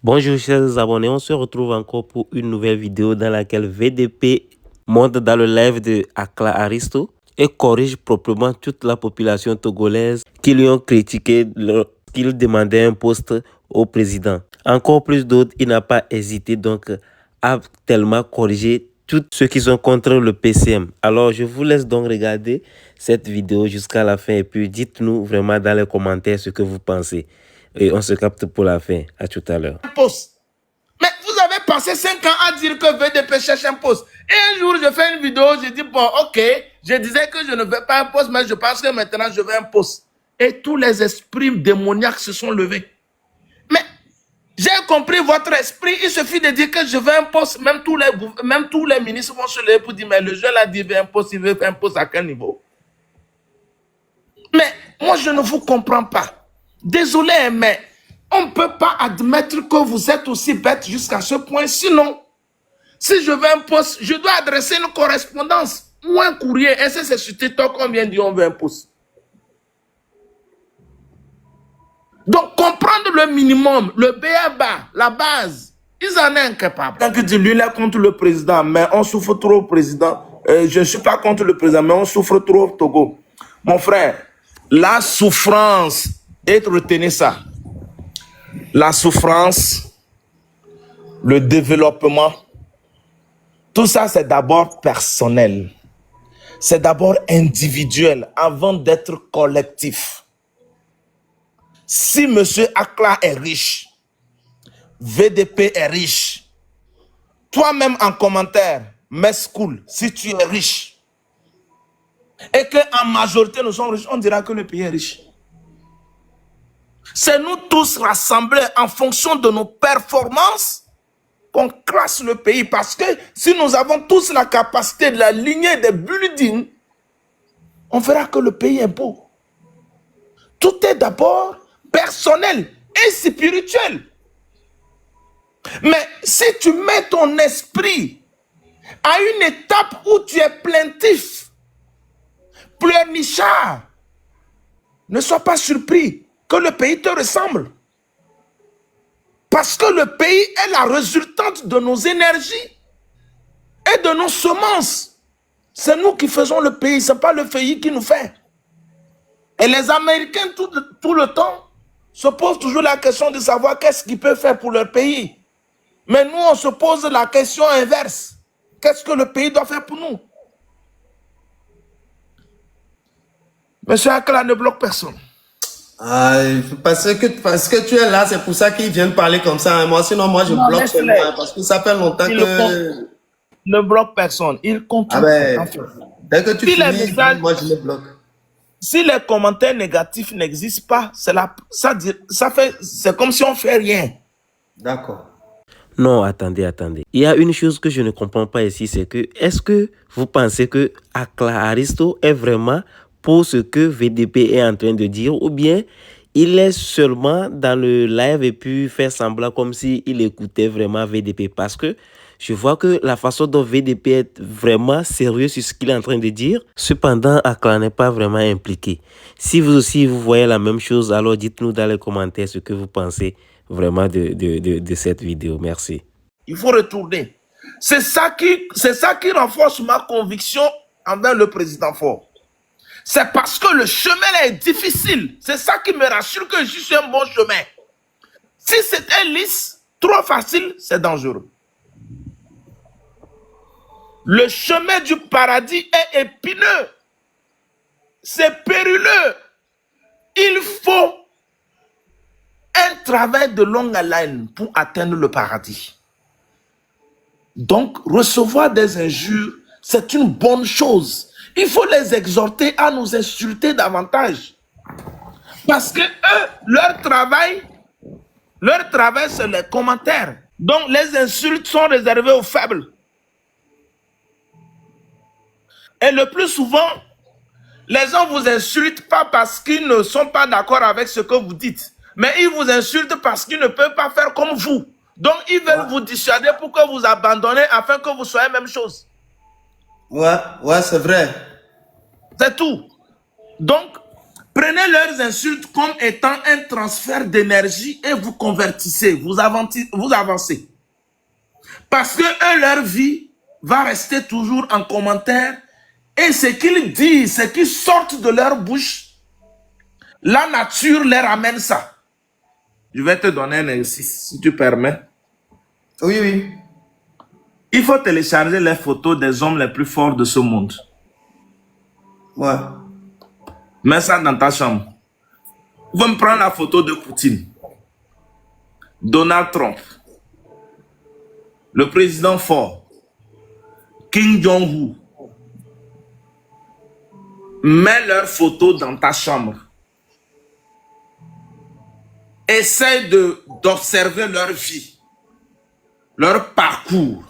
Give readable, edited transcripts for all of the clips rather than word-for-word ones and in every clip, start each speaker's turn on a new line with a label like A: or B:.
A: Bonjour chers abonnés, on se retrouve encore pour une nouvelle vidéo dans laquelle VDP monte dans le live de Akla Aristo et corrige proprement toute la population togolaise qui lui ont critiqué lorsqu'il demandait un poste au président. Encore plus d'autres, il n'a pas hésité donc à tellement corriger tous ceux qui sont contre le PCM. Alors je vous laisse donc regarder cette vidéo jusqu'à la fin et puis dites-nous vraiment dans les commentaires ce que vous pensez. Et on se capte pour la fin. À tout à l'heure.
B: Mais vous avez passé 5 ans à dire que VDP cherche un poste. Et un jour, je fais une vidéo, je dis, bon, ok, je disais que je ne veux pas un poste, mais je pense que maintenant, je veux un poste. Et tous les esprits démoniaques se sont levés. Mais j'ai compris votre esprit, il suffit de dire que je veux un poste, même tous les ministres vont se lever pour dire, mais le jeune a dit, il veut un poste, il veut un poste à quel niveau? Mais moi, je ne vous comprends pas. Désolé, mais on ne peut pas admettre que vous êtes aussi bête jusqu'à ce point. Sinon, si je veux un poste, je dois adresser une correspondance ou un courrier. Et c'est sur TikTok qu'on vient dire on veut un poste. Donc, comprendre le minimum, le BABA, la base, ils en sont incapables. Donc, il dit, lui, il est contre le président, mais on souffre trop au président. Je ne suis pas contre le président, mais on souffre trop au Togo. Mon frère, la souffrance, et retenez ça, la souffrance, le développement, tout ça, c'est d'abord personnel. C'est d'abord individuel avant d'être collectif. Si M. Akla est riche, VDP est riche, toi-même en commentaire, Mescool, si tu es riche, et qu'en majorité nous sommes riches, on dira que le pays est riche. C'est nous tous rassemblés en fonction de nos performances qu'on classe le pays. Parce que si nous avons tous la capacité de la lignée des buildings, on verra que le pays est beau. Tout est d'abord personnel et spirituel. Mais si tu mets ton esprit à une étape où tu es plaintif, pleurnichard, ne sois pas surpris que le pays te ressemble. Parce que le pays est la résultante de nos énergies et de nos semences. C'est nous qui faisons le pays, ce n'est pas le pays qui nous fait. Et les Américains, tout le temps, se posent toujours la question de savoir qu'est-ce qu'ils peuvent faire pour leur pays. Mais nous, on se pose la question inverse. Qu'est-ce que le pays doit faire pour nous? Monsieur Akla ne bloque personne.
C: Parce que tu es là, c'est pour ça qu'ils viennent parler comme ça. Hein. Moi, sinon, moi, je bloque seulement. Hein, parce que ça fait longtemps que...
B: Ne bloque personne. Il continue.
C: Dès que tu finis, moi, je le bloque.
B: Si les commentaires négatifs n'existent pas, c'est comme si on ne fait rien.
C: D'accord.
A: Non, attendez. Il y a une chose que je ne comprends pas ici, c'est que, est-ce que vous pensez que Akla Aristo est vraiment pour ce que VDP est en train de dire, ou bien il est seulement dans le live et puis fait semblant comme s'il écoutait vraiment VDP? Parce que je vois que la façon dont VDP est vraiment sérieux sur ce qu'il est en train de dire, cependant, Akla n'est pas vraiment impliqué. Si vous aussi, vous voyez la même chose, alors dites-nous dans les commentaires ce que vous pensez vraiment de cette vidéo. Merci.
B: Il faut retourner. C'est ça qui renforce ma conviction envers le président Faure. C'est parce que le chemin est difficile. C'est ça qui me rassure que je suis un bon chemin. Si c'était lisse, trop facile, c'est dangereux. Le chemin du paradis est épineux. C'est périlleux. Il faut un travail de longue haleine pour atteindre le paradis. Donc, recevoir des injures, c'est une bonne chose. Il faut les exhorter à nous insulter davantage. Parce que eux, leur travail, c'est les commentaires. Donc, les insultes sont réservées aux faibles. Et le plus souvent, les gens vous insultent pas parce qu'ils ne sont pas d'accord avec ce que vous dites. Mais ils vous insultent parce qu'ils ne peuvent pas faire comme vous. Donc, ils veulent vous dissuader pour que vous abandonnez afin que vous soyez la même chose.
C: Ouais, c'est vrai.
B: C'est tout. Donc, Prenez leurs insultes comme étant un transfert d'énergie et vous convertissez, vous avancez. Parce que eux, leur vie va rester toujours en commentaire et ce qu'ils disent, ce qui sortent de leur bouche, la nature leur amène ça. Je vais te donner un exercice, si tu permets.
C: Oui, oui.
B: Il faut télécharger les photos des hommes les plus forts de ce monde.
C: Ouais.
B: Mets ça dans ta chambre. Vous me prendre la photo de Poutine, Donald Trump, le président fort, Kim Jong-un. Mets leurs photos dans ta chambre. Essaye d'observer leur vie, leur parcours.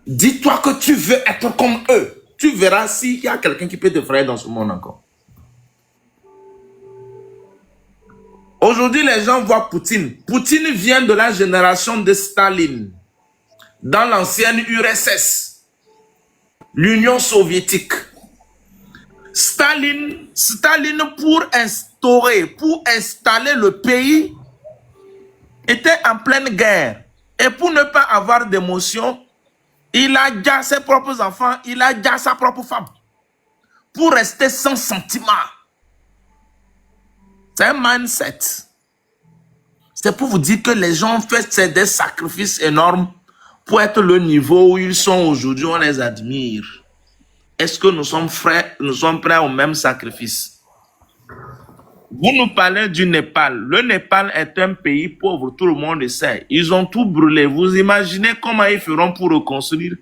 B: Dis-toi que tu veux être comme eux. Tu verras s'il y a quelqu'un qui peut te frayer dans ce monde encore. Aujourd'hui, les gens voient Poutine. Poutine vient de la génération de Staline, dans l'ancienne URSS, l'Union soviétique. Staline, pour installer le pays, était en pleine guerre. Et pour ne pas avoir d'émotion, il a déjà ses propres enfants, il a déjà sa propre femme. Pour rester sans sentiment. C'est un mindset. C'est pour vous dire que les gens ont fait des sacrifices énormes pour être le niveau où ils sont aujourd'hui, on les admire. Est-ce que nous sommes prêts au même sacrifice? Vous nous parlez du Népal. Le Népal est un pays pauvre, tout le monde le sait. Ils ont tout brûlé. Vous imaginez comment ils feront pour reconstruire?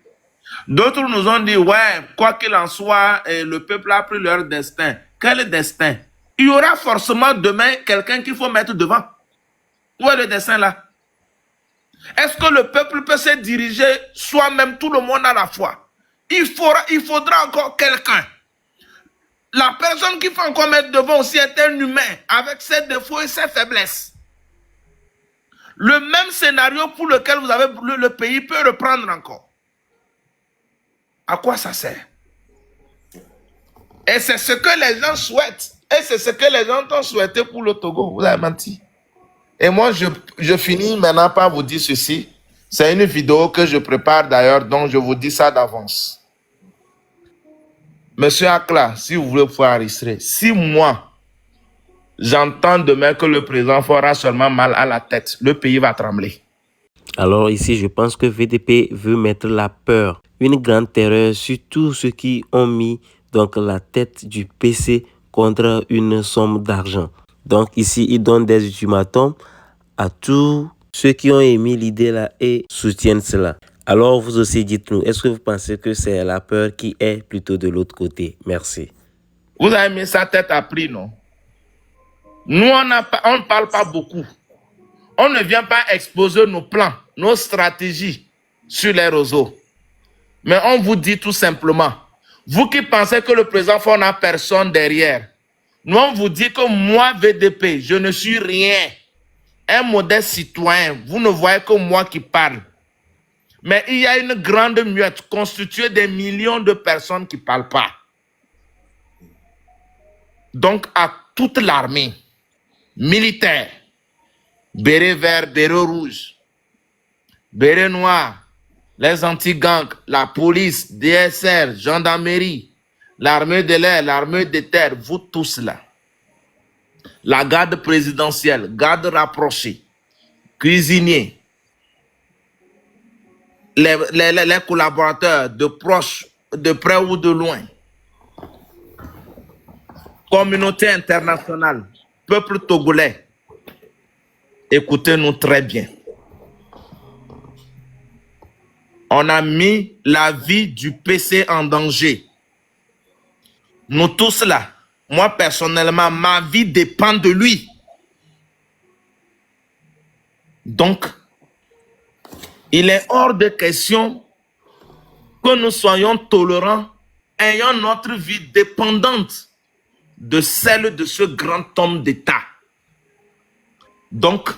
B: D'autres nous ont dit, ouais, quoi qu'il en soit, le peuple a pris leur destin. Quel destin? Il y aura forcément demain quelqu'un qu'il faut mettre devant. Où est le destin là? Est-ce que le peuple peut se diriger soi-même, tout le monde à la fois? Il faudra encore quelqu'un. La personne qu'il faut encore mettre devant aussi est un humain avec ses défauts et ses faiblesses. Le même scénario pour lequel vous avez le pays peut reprendre encore. À quoi ça sert? Et c'est ce que les gens souhaitent. Et c'est ce que les gens ont souhaité pour le Togo. Vous avez menti. Et moi, je finis maintenant par vous dire ceci. C'est une vidéo que je prépare d'ailleurs, donc je vous dis ça d'avance. Monsieur Akla, si vous voulez pouvoir enregistrer, si moi, j'entends demain que le président fera seulement mal à la tête, le pays va trembler.
A: Alors ici, je pense que VDP veut mettre la peur, une grande terreur sur tous ceux qui ont mis donc la tête du PC contre une somme d'argent. Donc ici, il donne des ultimatums à tous ceux qui ont émis l'idée là et soutiennent cela. Alors vous aussi dites-nous, est-ce que vous pensez que c'est la peur qui est plutôt de l'autre côté? Merci.
B: Vous avez mis sa tête à prix, non? Nous, on ne parle pas beaucoup. On ne vient pas exposer nos plans, nos stratégies sur les réseaux. Mais on vous dit tout simplement, vous qui pensez que le président Faure n'a personne derrière, nous on vous dit que moi, VDP, je ne suis rien. Un modeste citoyen, vous ne voyez que moi qui parle. Mais il y a une grande muette constituée des millions de personnes qui ne parlent pas. Donc, à toute l'armée militaire, béret vert, béret rouge, béret noir, les anti-gangs, la police, DSR, gendarmerie, l'armée de l'air, l'armée de terre, vous tous là. La garde présidentielle, garde rapprochée, cuisiniers, les collaborateurs de proches, de près ou de loin, communauté internationale, peuple togolais, écoutez-nous très bien. On a mis la vie du PC en danger. Nous tous là, moi personnellement, ma vie dépend de lui. Donc, il est hors de question que nous soyons tolérants, ayant notre vie dépendante de celle de ce grand homme d'État. Donc,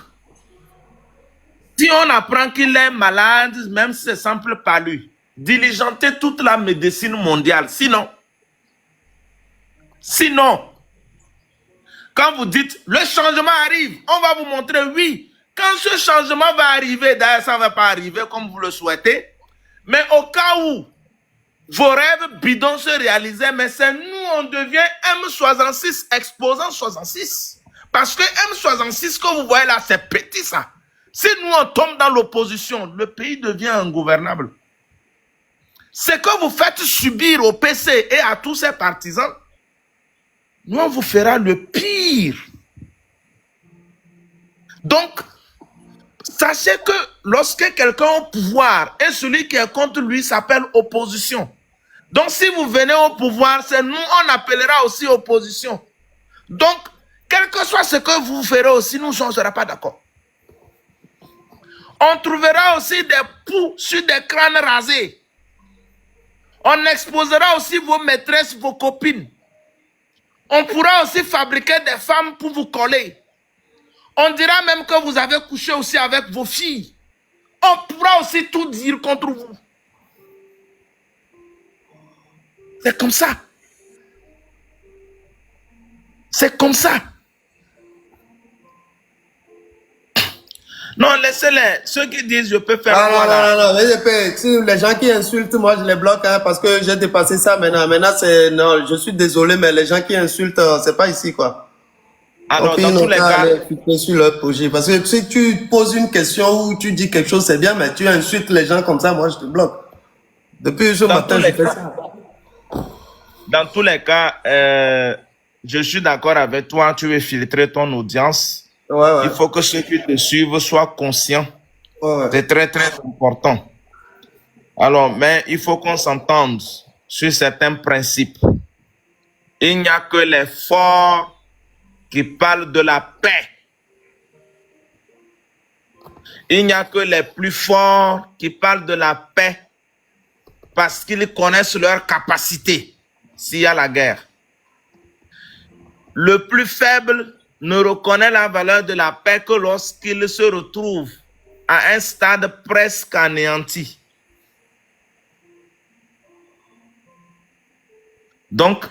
B: si on apprend qu'il est malade, même si c'est simple par lui, diligentez toute la médecine mondiale. Sinon, Quand vous dites, le changement arrive, on va vous montrer, oui. Quand ce changement va arriver, d'ailleurs, ça ne va pas arriver comme vous le souhaitez, mais au cas où vos rêves bidons se réalisaient, mais c'est nous, on devient M66, exposant 66. Parce que M66 que vous voyez là, c'est petit ça. Si nous, on tombe dans l'opposition, le pays devient ingouvernable. Ce que vous faites subir au PC et à tous ses partisans, nous, on vous fera le pire. Donc, sachez que lorsque quelqu'un est au pouvoir et celui qui est contre lui s'appelle opposition. Donc, si vous venez au pouvoir, c'est nous, on appellera aussi opposition. Donc, quel que soit ce que vous ferez aussi, nous, on ne sera pas d'accord. On trouvera aussi des poux sur des crânes rasés. On exposera aussi vos maîtresses, vos copines. On pourra aussi fabriquer des femmes pour vous coller. On dira même que vous avez couché aussi avec vos filles. On pourra aussi tout dire contre vous. C'est comme ça. C'est comme ça. Non, laissez-les. Ceux qui disent je peux faire quoi là.
C: Non, les gens qui insultent, moi je les bloque hein, parce que j'ai dépassé ça maintenant. Maintenant, c'est non, je suis désolé, mais les gens qui insultent, c'est pas ici quoi.
B: Alors, dans tous les cas,
C: sur leur projet. Parce que si tu poses une question ou tu dis quelque chose, c'est bien, mais tu insultes les gens comme ça, moi je te bloque. Depuis ce matin, je fais ça.
B: Dans tous les cas, je suis d'accord avec toi, tu veux filtrer ton audience.
C: Ouais.
B: Il faut que ceux qui te suivent soient conscients.
C: Ouais.
B: C'est très, très important. Alors, mais il faut qu'on s'entende sur certains principes. Il n'y a que les forts qui parlent de la paix. Il n'y a que les plus forts qui parlent de la paix parce qu'ils connaissent leur capacité s'il y a la guerre. Le plus faible ne reconnaît la valeur de la paix que lorsqu'il se retrouve à un stade presque anéanti. Donc,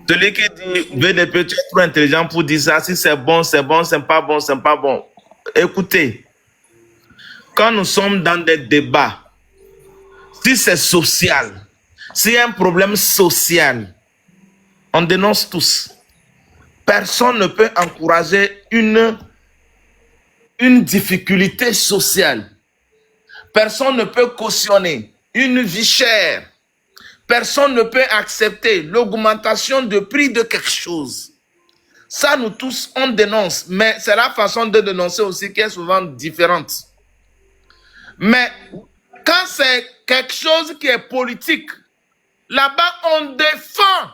B: celui qui dit VDP, tu es trop intelligent pour dire ça, si c'est bon, c'est bon, c'est pas bon, c'est pas bon. Écoutez, quand nous sommes dans des débats, si c'est social, s'il y a un problème social, on dénonce tous. Personne ne peut encourager une difficulté sociale. Personne ne peut cautionner une vie chère. Personne ne peut accepter l'augmentation de prix de quelque chose. Ça, nous tous, on dénonce. Mais c'est la façon de dénoncer aussi qui est souvent différente. Mais quand c'est quelque chose qui est politique, là-bas, on défend.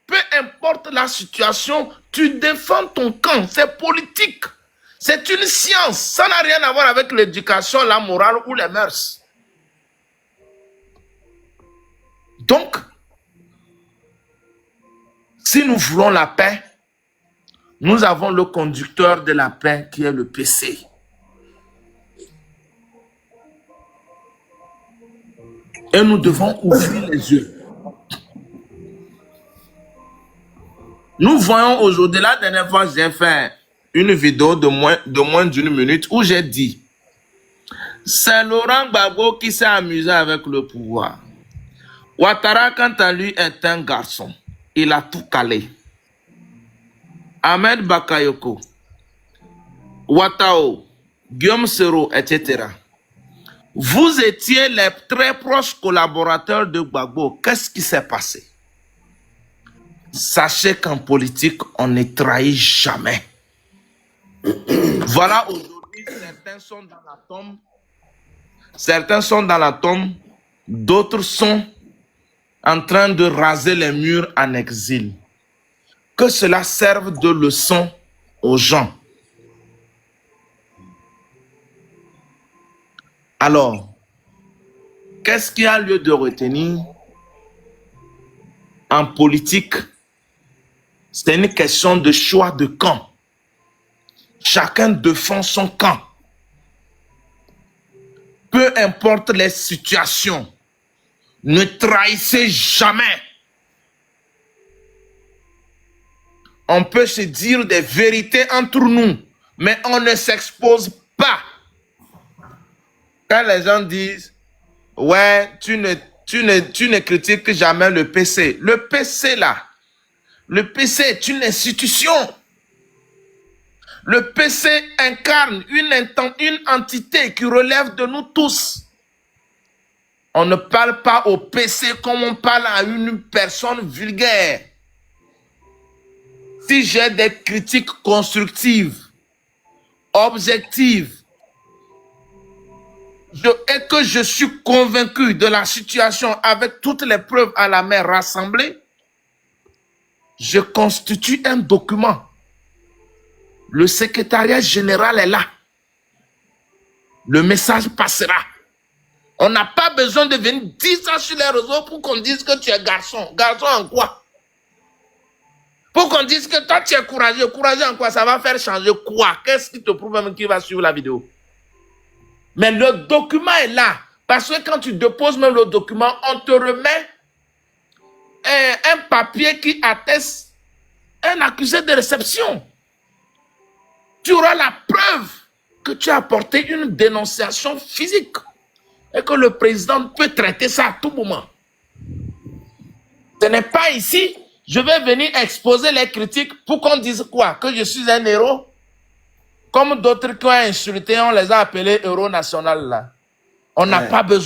B: Peu importe la situation, tu défends ton camp. C'est politique. C'est une science. Ça n'a rien à voir avec l'éducation, la morale ou les mœurs. Donc, si nous voulons la paix, nous avons le conducteur de la paix qui est le PC. Et nous devons ouvrir les yeux. Nous voyons aujourd'hui, la dernière fois, j'ai fait une vidéo de moins d'une minute où j'ai dit c'est Laurent Gbagbo qui s'est amusé avec le pouvoir. Ouattara, quant à lui, est un garçon. Il a tout calé. Ahmed Bakayoko, Ouattao, Guillaume Soro, etc. Vous étiez les très proches collaborateurs de Gbagbo. Qu'est-ce qui s'est passé? Sachez qu'en politique, on ne trahit jamais. Voilà, aujourd'hui, certains sont dans la tombe. Certains sont dans la tombe. D'autres sont en train de raser les murs en exil. Que cela serve de leçon aux gens. Alors, qu'est-ce qu'il y a lieu de retenir? En politique, c'est une question de choix de camp. Chacun défend son camp. Peu importe les situations, ne trahissez jamais. On peut se dire des vérités entre nous, mais on ne s'expose pas. Quand les gens disent, ouais, tu ne critiques jamais le PC. Le PC là, le PC est une institution. Le PC incarne une entité qui relève de nous tous. On ne parle pas au PC comme on parle à une personne vulgaire. Si j'ai des critiques constructives, objectives, et que je suis convaincu de la situation avec toutes les preuves à la main rassemblées, je constitue un document. Le secrétariat général est là. Le message passera. On n'a pas besoin de venir dire ça sur les réseaux pour qu'on dise que tu es garçon. Garçon en quoi? Pour qu'on dise que toi tu es courageux. Courageux en quoi? Ça va faire changer quoi? Qu'est-ce qui te prouve même qu'il va suivre la vidéo? Mais le document est là. Parce que quand tu déposes même le document, on te remet un papier qui atteste un accusé de réception. Tu auras la preuve que tu as apporté une dénonciation physique et que le président peut traiter ça à tout moment. Ce n'est pas ici, je vais venir exposer les critiques pour qu'on dise quoi? Que je suis un héros? Comme d'autres qui ont insulté, on les a appelés héros nationaux là. On n'a pas besoin.